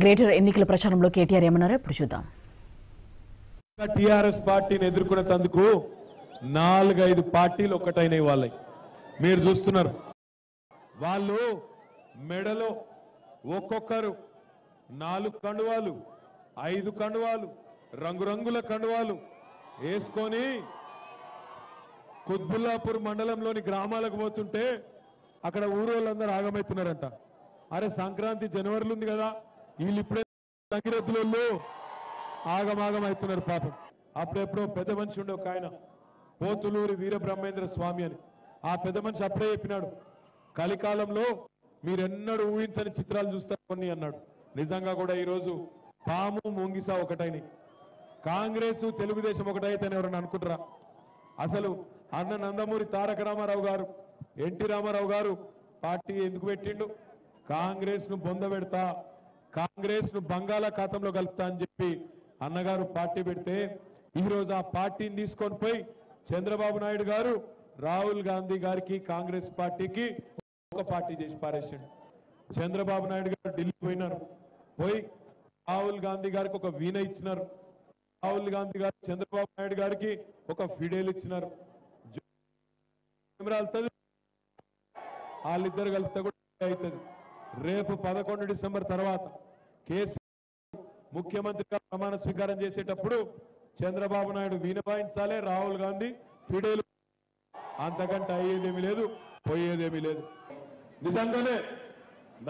Greater ఎన్నికల ప్రచారంలో కేటీఆర్ ఏమన్నారో ఇప్పుడు చూద్దాం. టీఆర్ఎస్ పార్టీని ఎదుర్కొనేందుకు 4-5 పార్టీలు ఒక్కటైన వాళ్ళై మీరు చూస్తున్నారు. వాళ్ళు మెడలో ఒక్కొక్కరు 4 కండువాలు 5 కండువాలు రంగురంగుల కండువాలు వేసుకొని కుత్బుల్లాపూర్ మండలంలోని గ్రామాలకు పోతుంటే అక్కడ ఊరోళ్ళందరూ ఆగమవుతున్నారంట. అరే సంక్రాంతి జనవరిలో ఉంది కదా, వీళ్ళు ఇప్పుడే సంగిరెద్దులలో ఆగమాగమవుతున్నారు పాపం. అప్పుడెప్పుడో పెద్ద మనిషి ఉండే ఒక ఆయన పోతులూరి వీరబ్రహ్మేంద్ర స్వామి అని, ఆ పెద్ద మనిషి అప్పుడే చెప్పినాడు, కలికాలంలో మీరెన్నడూ ఊహించని చిత్రాలు చూస్తారు కొన్ని అన్నాడు. నిజంగా కూడా ఈరోజు పాము ముంగిసా ఒకటైన కాంగ్రెస్ తెలుగుదేశం ఒకటైతేనే ఎవరన్నా అనుకుంటారా? అసలు అన్న నందమూరి తారక రామారావు గారు, ఎన్టీ రామారావు గారు పార్టీ ఎందుకు పెట్టిండు? కాంగ్రెస్ ను బొందబెడతా, కాంగ్రెస్ ను బంగాళాఖాతంలో కలుపుతా అని చెప్పి అన్నగారు పార్టీ పెడితే ఈరోజు ఆ పార్టీని తీసుకొని పోయి చంద్రబాబు నాయుడు గారు రాహుల్ గాంధీ గారికి కాంగ్రెస్ పార్టీకి ఒక పార్టీ చేసి పారేసిండు. చంద్రబాబు నాయుడు గారు ఢిల్లీ పోయినారు, పోయి రాహుల్ గాంధీ గారికి ఒక వీణ ఇచ్చినారు, రాహుల్ గాంధీ గారు చంద్రబాబు నాయుడు గారికి ఒక ఫిడేల్ ఇచ్చినారు. వాళ్ళిద్దరు కలిస్తే కూడా అవుతుంది. రేపు 11 డిసెంబర్ తర్వాత కేసీఆర్ ముఖ్యమంత్రిగా ప్రమాణ స్వీకారం చేసేటప్పుడు చంద్రబాబు నాయుడు వీణ వాయించాలే, రాహుల్ గాంధీ ఫిడేలు. అంతకంటే అయ్యేదేమీ లేదు, పోయేదేమీ లేదు. నిజంగానే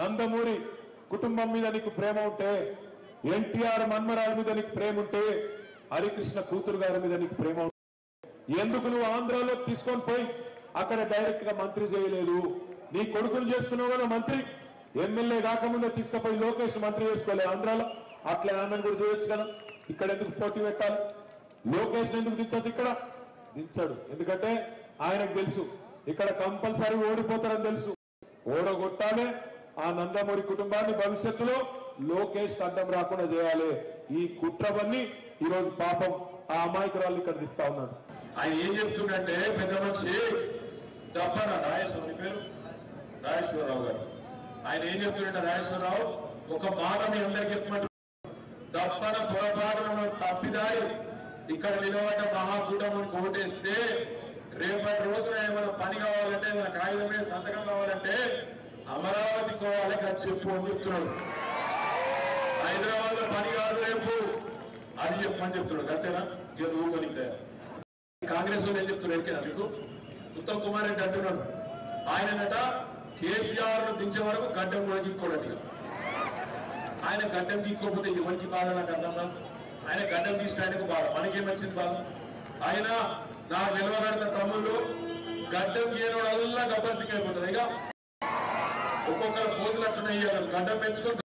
నందమూరి కుటుంబం మీద నీకు ప్రేమ ఉంటే, ఎన్టీఆర్ మన్మరాల మీద నీకు ప్రేమ ఉంటే, హరికృష్ణ కూతురు గారి మీద నీకు ప్రేమ ఉంటే ఎందుకు నువ్వు ఆంధ్రాలో తీసుకొని పోయి అక్కడ డైరెక్ట్ గా మంత్రి చేయలేదు? నీ కొడుకులు చేసుకున్నావు కదా మంత్రి, ఎమ్మెల్యే కాకముందే తీసుకుపోయి లోకేష్ మంత్రి చేసుకోలే ఆంధ్రాలో. అట్లా ఆమెను కూడా చేయొచ్చు కదా. ఇక్కడ ఎందుకు పోటీ పెట్టాలి? లోకేష్ ఎందుకు దించదు? ఇక్కడ దించాడు. ఎందుకంటే ఆయనకు తెలుసు ఇక్కడ కంపల్సరీ ఓడిపోతారని తెలుసు. ఓడగొట్టాలి, ఆ నందమూరి కుటుంబాన్ని భవిష్యత్తులో లోకేష్ అడ్డం రాకుండా చేయాలి. ఈ కుట్రవన్నీ ఈరోజు పాపం ఆ అమాయకురాలు ఇక్కడ దిస్తా ఉన్నాడు. ఆయన ఏం చెప్తుండే పెద్ద మనిషి చెప్పారా రాజేశ్వరి పేరు రాజేశ్వరరావు గారు, ఆయన ఏం చెప్తుండే రాజేశ్వరరావు ఒక మాట మీ అందరికి చెప్పమంటారు, తప్పన పొరపాటున తప్పిదారి ఇక్కడ నిలబడ్డ మహాకూటమికి ఓటేస్తే రేపటి రోజున ఏమైనా పని కావాలంటే, ఏమైనా కాగితం మీద సంతకం కావాలంటే అమరావతి కోవాలి అని చెప్పు అని చెప్తున్నాడు. హైదరాబాద్ లో పని కాదు రేపు అది చెప్పమని చెప్తున్నాడు. అంతేనా? ఇక నువ్వు కొనితే కాంగ్రెస్ లో ఏం చెప్తున్నాడు ఎరికేనా మీకు? ఉత్తమ్ కుమార్ రెడ్డి అంటున్నాడు, ఆయనట కేసీఆర్ ను దించే వరకు గడ్డం కూడా గీక్కోడట. ఆయన గడ్డం గీక్కోకపోతే ఎవరికి బాధ నాకు అర్థం కాదు. ఆయన గడ్డం తీస్తే ఆయనకు బాధ, మనకేం వచ్చింది బాధ? ఆయన నా నిలవగడిన తమ్ముళ్ళు గడ్డం గీయనోడల్లా గబ్బర్ సింగ్ అయిపోతుంది. ఇక ఒక్కొక్కరు పోజులు అట్లనే గడ్డం పెంచుకొని